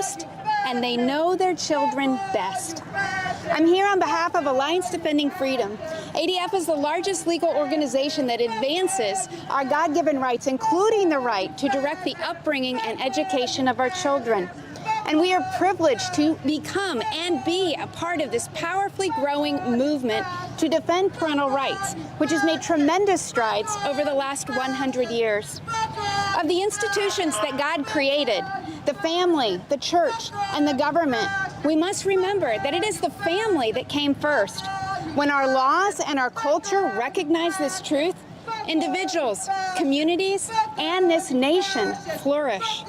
most, and they know their children best. I'm here on behalf of Alliance Defending Freedom. ADF is the largest legal organization that advances our God-given rights, including the right to direct the upbringing and education of our children. And we are privileged to become and be a part of this powerfully growing movement to defend parental rights, which has made tremendous strides over the last 100 years. Of the institutions that God created, the family, the church, and the government, we must remember that it is the family that came first. When our laws and our culture recognize this truth, individuals, communities, and this nation flourish.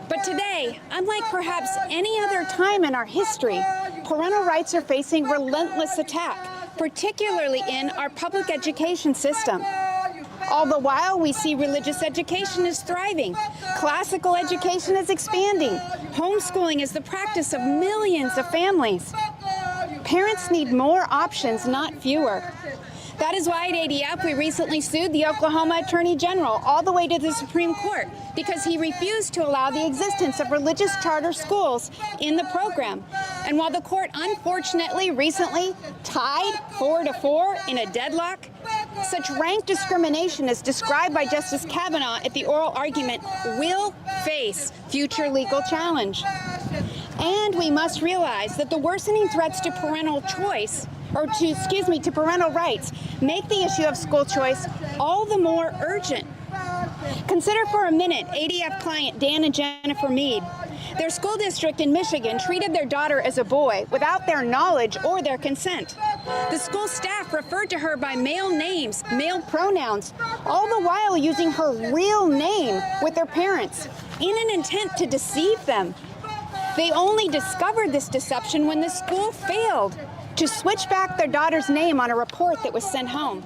But today, unlike perhaps any other time in our history, parental rights are facing relentless attack, particularly in our public education system. All the while, we see religious education is thriving, classical education is expanding, homeschooling is the practice of millions of families. Parents need more options, not fewer. That is why at ADF we recently sued the Oklahoma Attorney General all the way to the Supreme Court because he refused to allow the existence of religious charter schools in the program. And while the court unfortunately recently tied 4-4 in a deadlock, such rank discrimination as described by Justice Kavanaugh at the oral argument will face future legal challenge. And we must realize that the worsening threats to parental choice, to parental rights, make the issue of school choice all the more urgent. Consider for a minute ADF client Dan and Jennifer Mead. Their school district in Michigan treated their daughter as a boy without their knowledge or their consent. The school staff referred to her by male names, male pronouns, all the while using her real name with their parents in an intent to deceive them. They only discovered this deception when the school failed to switch back their daughter's name on a report that was sent home.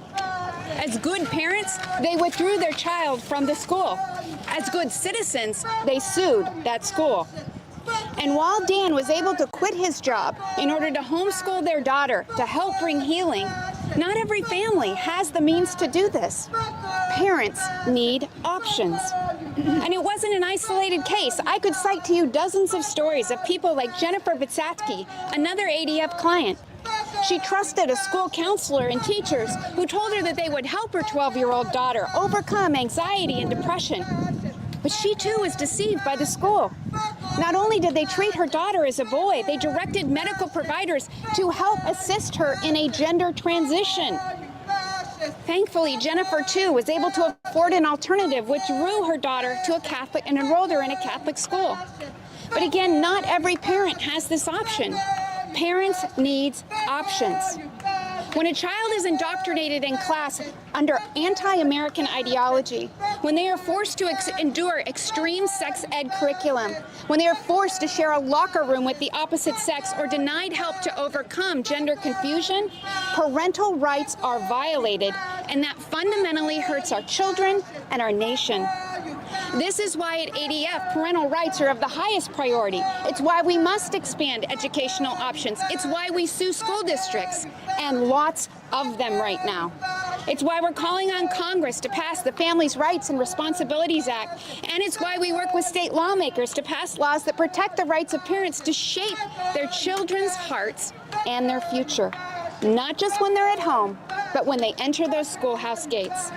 As good parents, they withdrew their child from the school. As good citizens, they sued that school. And while Dan was able to quit his job in order to homeschool their daughter to help bring healing, not every family has the means to do this. Parents need options. And it wasn't an isolated case. I could cite to you dozens of stories of people like Jennifer Bitsatsky, another ADF client. She trusted a school counselor and teachers who told her that they would help her 12-year-old daughter overcome anxiety and depression. But she too was deceived by the school. Not only did they treat her daughter as a boy, they directed medical providers to help assist her in a gender transition. Thankfully, Jennifer too was able to afford an alternative which drew her daughter to a Catholic and enrolled her in a Catholic school. But again, not every parent has this option. Parents need options. When a child is indoctrinated in class under anti-American ideology, when they are forced to endure extreme sex ed curriculum, when they are forced to share a locker room with the opposite sex or denied help to overcome gender confusion, parental rights are violated, and that fundamentally hurts our children and our nation. This is why at ADF, parental rights are of the highest priority. It's why we must expand educational options. It's why we sue school districts, and lots of them right now. It's why we're calling on Congress to pass the Families' Rights and Responsibilities Act, and it's why we work with state lawmakers to pass laws that protect the rights of parents to shape their children's hearts and their future, not just when they're at home, but when they enter those schoolhouse gates.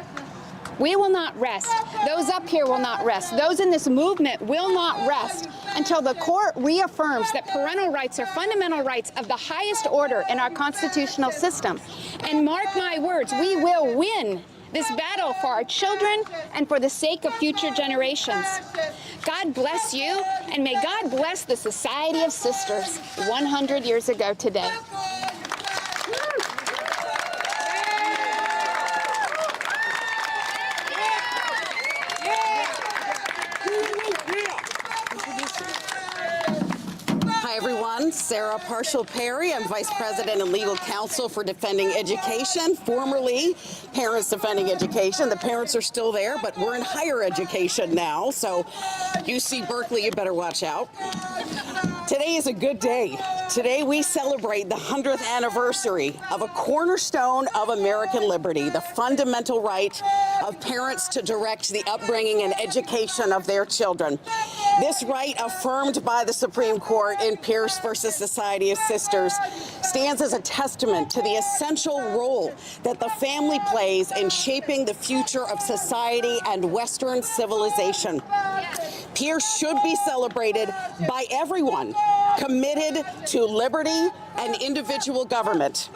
We will not rest. Those up here will not rest. Those in this movement will not rest until the court reaffirms that parental rights are fundamental rights of the highest order in our constitutional system. And mark my words, we will win this battle for our children and for the sake of future generations. God bless you, and may God bless the Society of Sisters 100 years ago today. Hi, everyone. Sarah Parshall-Perry. I'm Vice President and Legal Counsel for Defending Education, formerly Parents Defending Education. The parents are still there, but we're in higher education now, so UC Berkeley, you better watch out. Today is a good day. Today we celebrate the 100th anniversary of a cornerstone of American liberty, the fundamental right of parents to direct the upbringing and education of their children. This right, affirmed by the Supreme Court in Pierce versus Society of Sisters, stands as a testament to the essential role that the family plays in shaping the future of society and Western civilization. Pierce should be celebrated by everyone committed to liberty and individual government.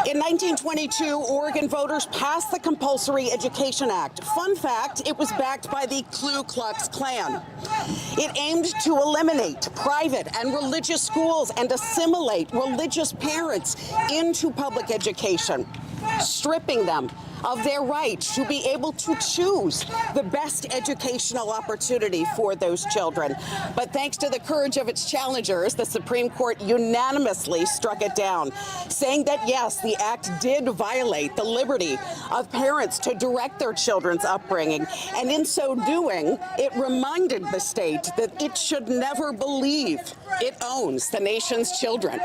In 1922, Oregon voters passed the Compulsory Education Act. Fun fact, it was backed by the Ku Klux Klan. It aimed to eliminate private and religious schools and assimilate religious parents into public education, stripping them of their right to be able to choose the best educational opportunity for those children. But thanks to the courage of its challengers, the Supreme Court unanimously struck it down, saying that yes, the act did violate the liberty of parents to direct their children's upbringing. And in so doing, it reminded the state that it should never believe it owns the nation's children.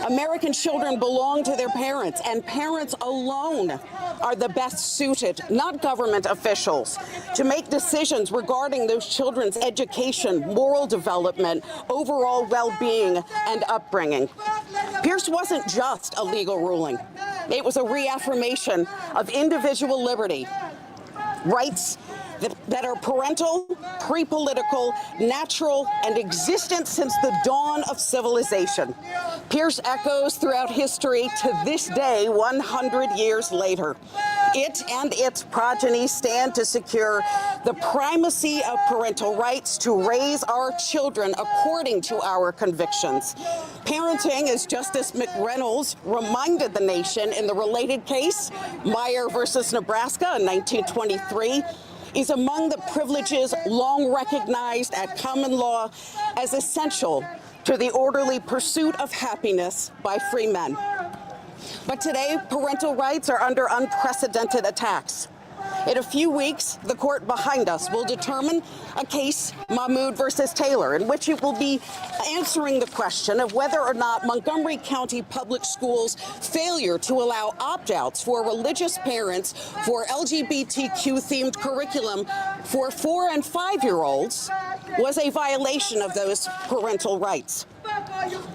American children belong to their parents, and parents alone are the best suited, not government officials, to make decisions regarding those children's education, moral development, overall well-being, and upbringing. Pierce wasn't just a legal ruling. It was a reaffirmation of individual liberty, rights that are parental, pre-political, natural, and existent since the dawn of civilization. Pierce echoes throughout history to this day, 100 years later. It and its progeny stand to secure the primacy of parental rights to raise our children according to our convictions. Parenting, as Justice McReynolds reminded the nation in the related case, Meyer versus Nebraska in 1923, is among the privileges long recognized at common law as essential to the orderly pursuit of happiness by free men. But today, parental rights are under unprecedented attacks. In a few weeks, the court behind us will determine a case, Mahmoud versus Taylor, in which it will be answering the question of whether or not Montgomery County Public Schools' failure to allow opt-outs for religious parents for LGBTQ-themed curriculum for 4- and 5-year-olds was a violation of those parental rights.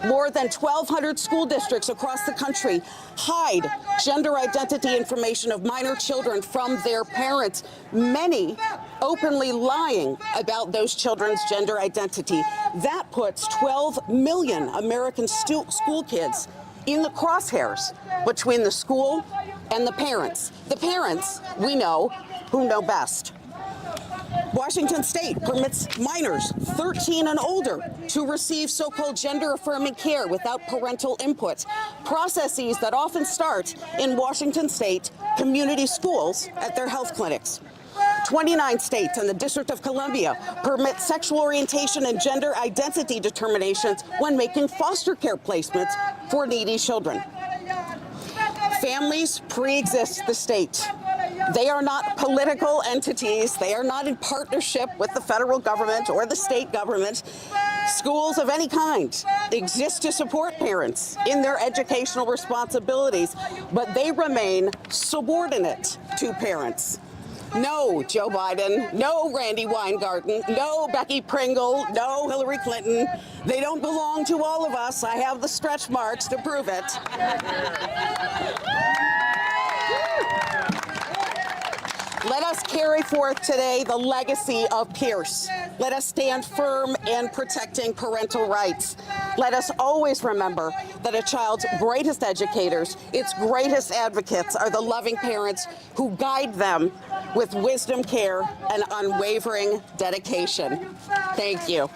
More than 1,200 school districts across the country hide gender identity information of minor children from their parents, many openly lying about those children's gender identity. That puts 12 million American school kids in the crosshairs between the school and the parents. The parents, we know, who know best. Washington State permits minors 13 and older to receive so-called gender-affirming care without parental input, processes that often start in Washington State community schools at their health clinics. 29 states and the District of Columbia permit sexual orientation and gender identity determinations when making foster care placements for needy children. Families pre-exist the state. They are not political entities. They are not in partnership with the federal government or the state government. Schools of any kind exist to support parents in their educational responsibilities, but they remain subordinate to parents. No Joe Biden, no Randy Weingarten, no Becky Pringle, no Hillary Clinton. They don't belong to all of us. I have the stretch marks to prove it. Let us carry forth today the legacy of Pierce. Let us stand firm in protecting parental rights. Let us always remember that a child's greatest educators, its greatest advocates, are the loving parents who guide them with wisdom, care, and unwavering dedication. Thank you.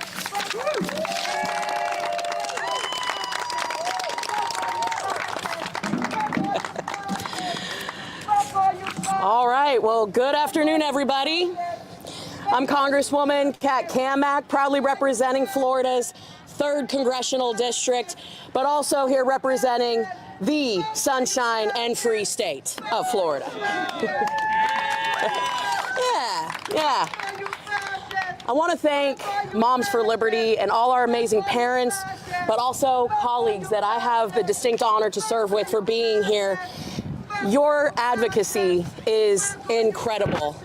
All right, well, good afternoon, everybody. I'm Congresswoman Kat Kamak, proudly representing Florida's 3rd Congressional District, but also here representing the sunshine and free state of Florida. Yeah. I want to thank Moms for Liberty and all our amazing parents, but also colleagues that I have the distinct honor to serve with for being here. Your advocacy is incredible.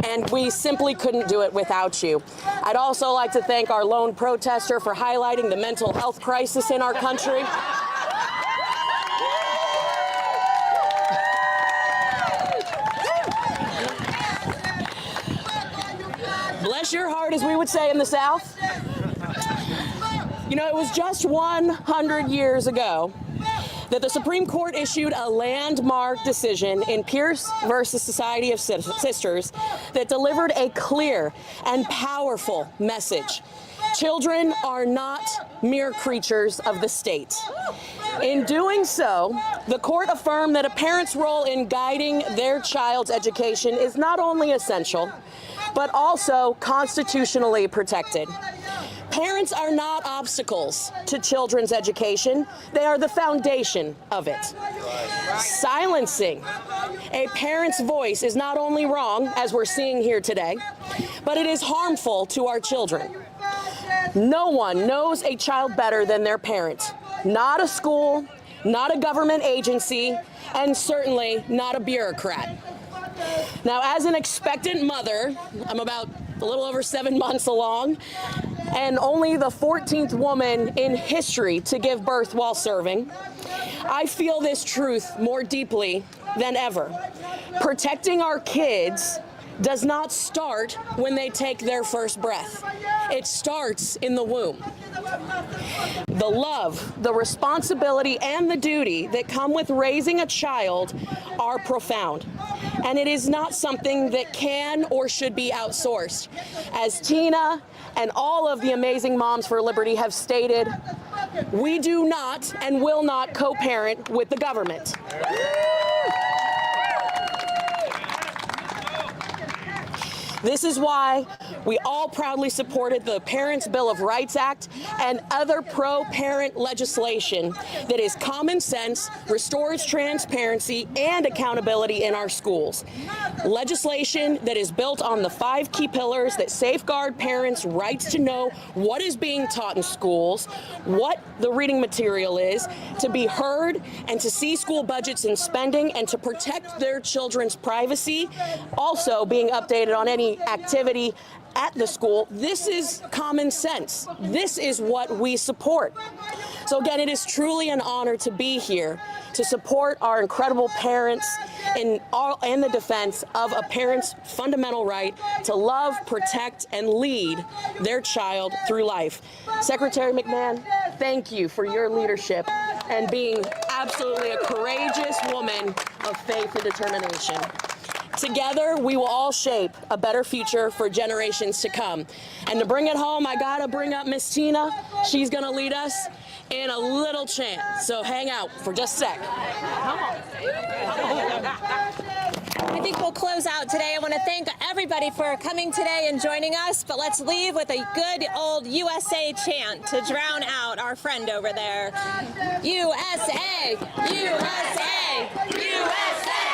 and we simply couldn't do it without you. I'd also like to thank our lone protester for highlighting the mental health crisis in our country. Bless your heart, as we would say in the South. You know, it was just 100 years ago that the Supreme Court issued a landmark decision in Pierce versus Society of Sisters that delivered a clear and powerful message. Children are not mere creatures of the state. In doing so, the court affirmed that a parent's role in guiding their child's education is not only essential, but also constitutionally protected. Parents are not obstacles to children's education. They are the foundation of it. Silencing a parent's voice is not only wrong, as we're seeing here today, but it is harmful to our children. No one knows a child better than their parent. Not a school, not a government agency, and certainly not a bureaucrat. Now, as an expectant mother, I'm about a little over 7 months along, and only the 14th woman in history to give birth while serving, I feel this truth more deeply than ever. Protecting our kids does not start when they take their first breath. It starts in the womb. The love, the responsibility, and the duty that come with raising a child are profound. And it is not something that can or should be outsourced. As Tina and all of the amazing Moms for Liberty have stated, we do not and will not co-parent with the government. This is why we all proudly supported the Parents' Bill of Rights Act and other pro-parent legislation that is common sense, restores transparency and accountability in our schools. Legislation that is built on the 5 key pillars that safeguard parents' rights to know what is being taught in schools, what the reading material is, to be heard, and to see school budgets and spending, and to protect their children's privacy, also being updated on any activity at the school. This is common sense. This is what we support. So again, it is truly an honor to be here to support our incredible parents in the defense of a parent's fundamental right to love, protect, and lead their child through life. Secretary McMahon, thank you for your leadership and being absolutely a courageous woman of faith and determination. Together, we will all shape a better future for generations to come. And to bring it home, I gotta bring up Miss Tina. She's gonna lead us in a little chant. So hang out for just a sec. Come on. I think we'll close out today. I want to thank everybody for coming today and joining us, but let's leave with a good old USA chant to drown out our friend over there. USA! USA! USA!